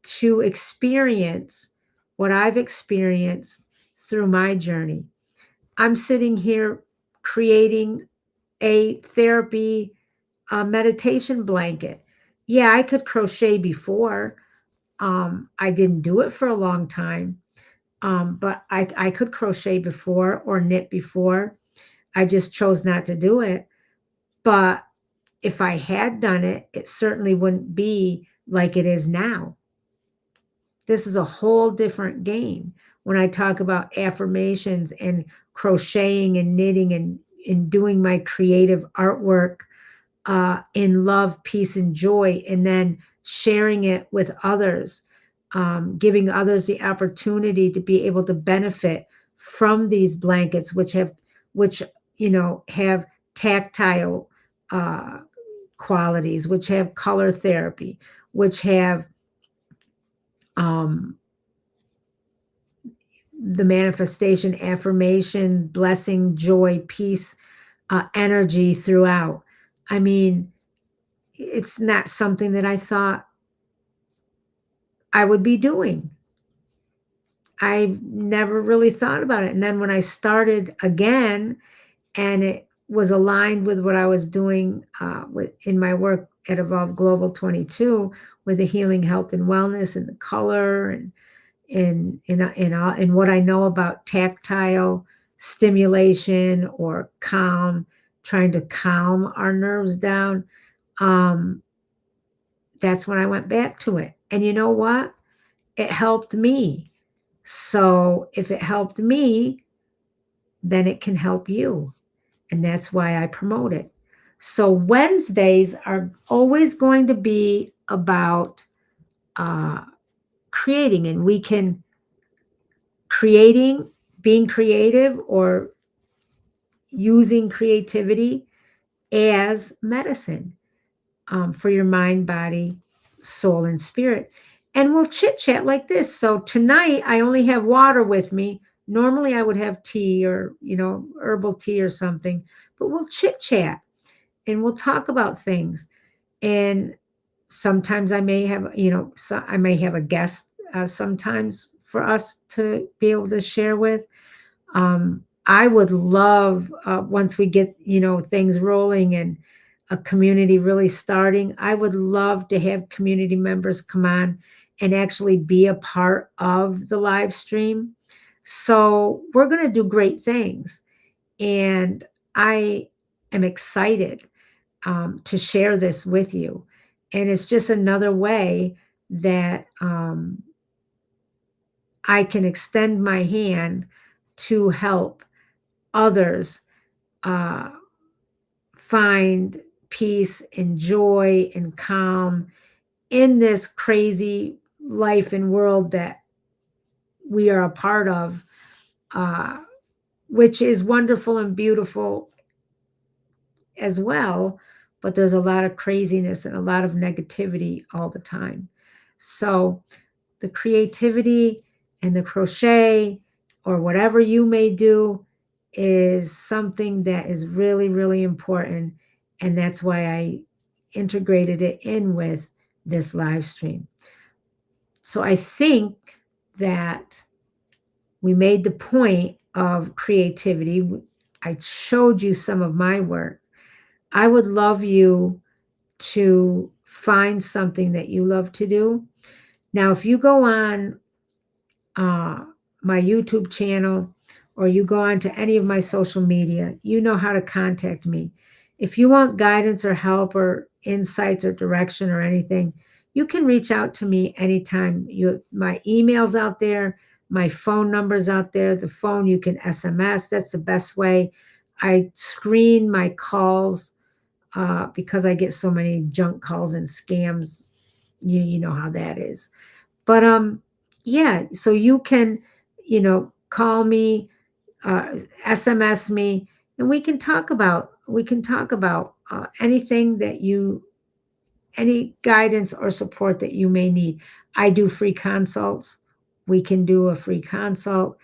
Speaker 1: to experience what I've experienced through my journey. I'm sitting here creating a therapy meditation blanket. Yeah, I could crochet before. I didn't do it for a long time, but I could crochet before or knit before. I just chose not to do it. But if I had done it, it certainly wouldn't be like it is now. This is a whole different game. When I talk about affirmations and crocheting and knitting and doing my creative artwork in love, peace, and joy, and then sharing it with others, giving others the opportunity to be able to benefit from these blankets, which have tactile qualities, which have color therapy, which have the manifestation, affirmation, blessing, joy, peace, energy throughout. I mean, it's not something that I thought I would be doing. I never really thought about it. And then when I started again, and it was aligned with what I was doing in my work at Evolve Global 22, with the healing, health, and wellness, and the color, and in what I know about tactile stimulation or calm, trying to calm our nerves down. Um, that's when I went back to it. And you know what? It helped me. So if it helped me, then it can help you. And that's why I promote it. So Wednesdays are always going to be about creating, and we can creating, being creative, or using creativity as medicine for your mind, body, soul, and spirit. And we'll chit chat like this. So tonight I only have water with me. Normally I would have tea, or, herbal tea or something, but we'll chit chat and we'll talk about things. And sometimes I may have, I may have a guest sometimes for us to be able to share with. I would love, once we get, things rolling and a community really starting, I would love to have community members come on and actually be a part of the live stream. So we're going to do great things. And I am excited to share this with you. And it's just another way that I can extend my hand to help others uh, find peace and joy and calm in this crazy life and world that we are a part of, uh, which is wonderful and beautiful as well. But there's a lot of craziness and a lot of negativity all the time. So the creativity and the crochet, or whatever you may do, is something that is really, really important. And that's why I integrated it in with this live stream. So I think that we made the point of creativity. I showed you some of my work. I would love you to find something that you love to do. Now, if you go on my YouTube channel, or you go on to any of my social media, you know how to contact me. If you want guidance or help or insights or direction or anything, you can reach out to me anytime. My email's out there, my phone number's out there. The phone, you can SMS. That's the best way. I screen my calls because I get so many junk calls and scams. You know how that is. But yeah, so you can, call me, SMS me, and we can talk about anything that any guidance or support that you may need. I do free consults. We can do a free consult.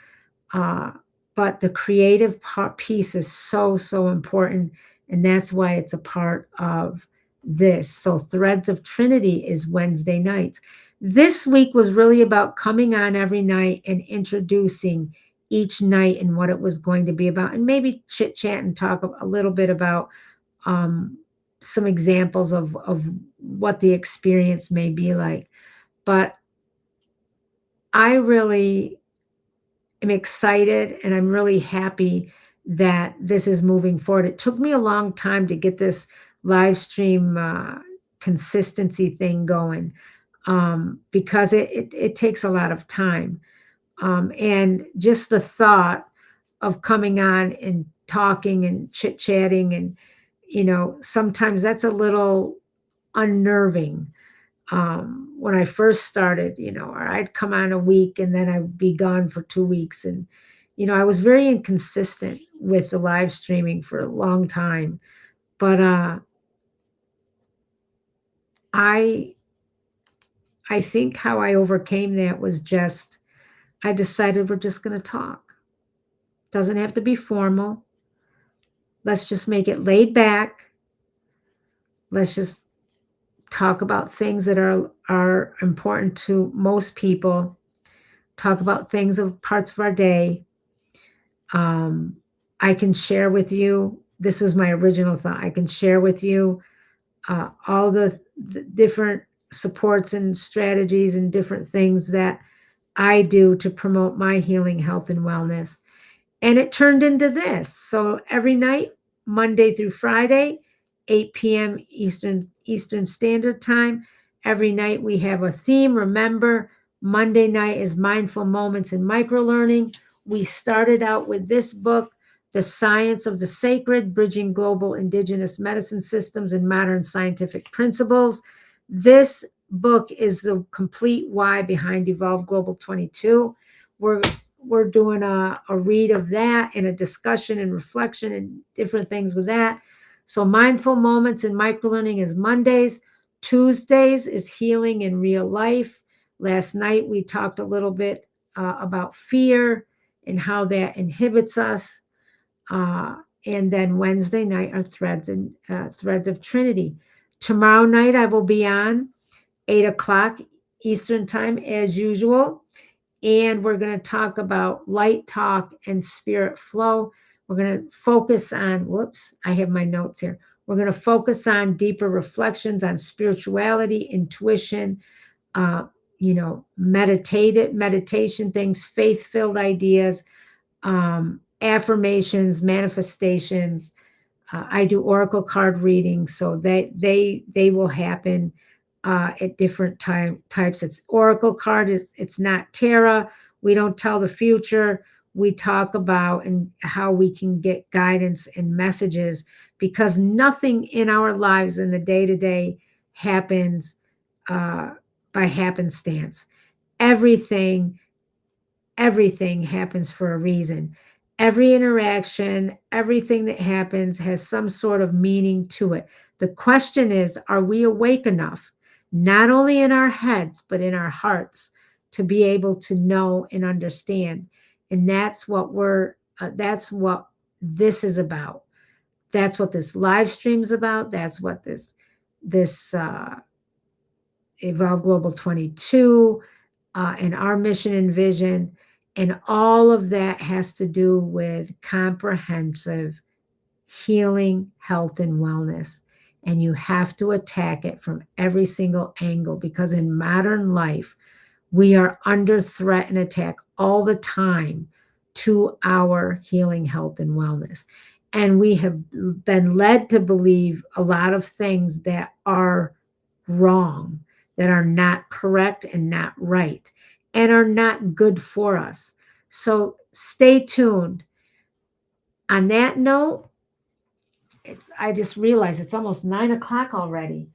Speaker 1: Uh, but the creative piece is so, so important. And that's why it's a part of this. So Threads of Trinity is Wednesday nights. This week was really about coming on every night and introducing each night and what it was going to be about, and maybe chit chat and talk a little bit about some examples of what the experience may be like. But I really am excited, and I'm really happy that this is moving forward. It took me a long time to get this live stream consistency thing going, because it takes a lot of time. And just the thought of coming on and talking and chit-chatting, and sometimes that's a little unnerving. When I first started, or I'd come on a week and then I'd be gone for 2 weeks. And, I was very inconsistent with the live streaming for a long time. But I think how I overcame that was just I decided we're just going to talk. Doesn't have to be formal. Let's just make it laid back. Let's just talk about things that are important to most people. Talk about things of parts of our day. I can share with you. This was my original thought. I can share with you all the different supports and strategies and different things that I do to promote my healing, health, and wellness. And it turned into this. So every night, Monday through Friday, 8 p.m. Eastern Standard Time. Every night we have a theme. Remember, Monday night is Mindful Moments and Microlearning. We started out with this book, The Science of the Sacred, Bridging Global Indigenous Medicine Systems and Modern Scientific Principles. This book is the complete why behind Evolve Global 22. We're doing a read of that and a discussion and reflection and different things with that. So Mindful Moments and Microlearning is Mondays. Tuesdays is Healing in Real Life. Last night we talked a little bit about fear and how that inhibits us. And then Wednesday night are Threads of Trinity. Tomorrow night I will be on 8 o'clock Eastern Time as usual. And we're going to talk about light talk and spirit flow. We're going to focus on, I have my notes here. We're going to focus on deeper reflections on spirituality, intuition, meditation things, faith-filled ideas, affirmations, manifestations. I do oracle card readings, so they will happen at different types. It's oracle card. It's not tarot. We don't tell the future. We talk about and how we can get guidance and messages, because nothing in our lives in the day-to-day happens by happenstance. Everything happens for a reason. Every interaction, everything that happens has some sort of meaning to it. The question is, are we awake enough, not only in our heads, but in our hearts, to be able to know and understand? And that's what that's what this is about. That's what this live stream is about. That's what this Evolve Global 22 and our mission and vision. And all of that has to do with comprehensive healing, health, and wellness. And you have to attack it from every single angle, because in modern life, we are under threat and attack all the time to our healing, health, and wellness. And we have been led to believe a lot of things that are wrong, that are not correct and not right, and are not good for us. So stay tuned. On that note, I just realized it's almost 9 o'clock already.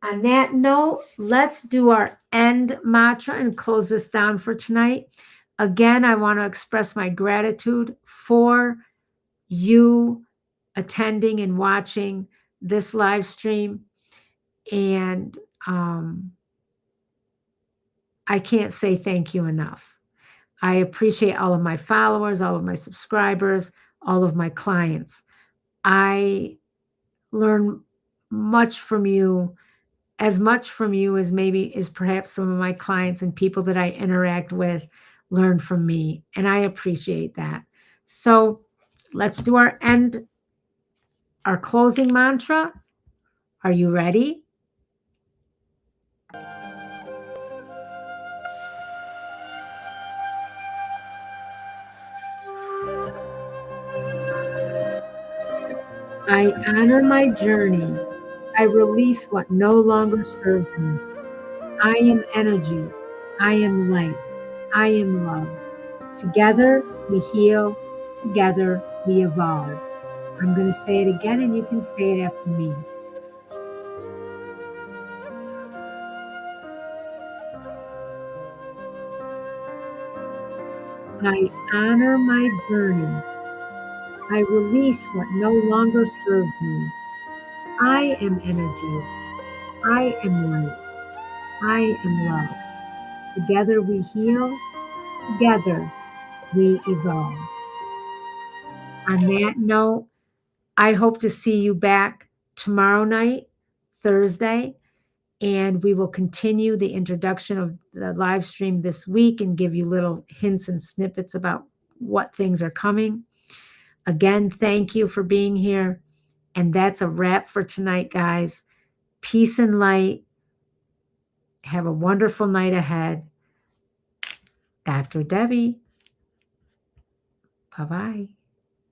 Speaker 1: On that note, let's do our end mantra and close this down for tonight. Again, I want to express my gratitude for you attending and watching this live stream. And I can't say thank you enough. I appreciate all of my followers, all of my subscribers, all of my clients. I learn much from you, as much from you as perhaps some of my clients and people that I interact with learn from me. And I appreciate that. So let's do our closing mantra. Are you ready? I honor my journey. I release what no longer serves me. I am energy. I am light. I am love. Together we heal. Together we evolve. I'm going to say it again, and you can say it after me. I honor my journey. I release what no longer serves me. I am energy. I am light. I am love. Together we heal. together we evolve. On that note, I hope to see you back tomorrow night, Thursday, and we will continue the introduction of the live stream this week and give you little hints and snippets about what things are coming. Again, thank you for being here. And that's a wrap for tonight, guys. Peace and light. Have a wonderful night ahead. Dr. Debbie. Bye-bye.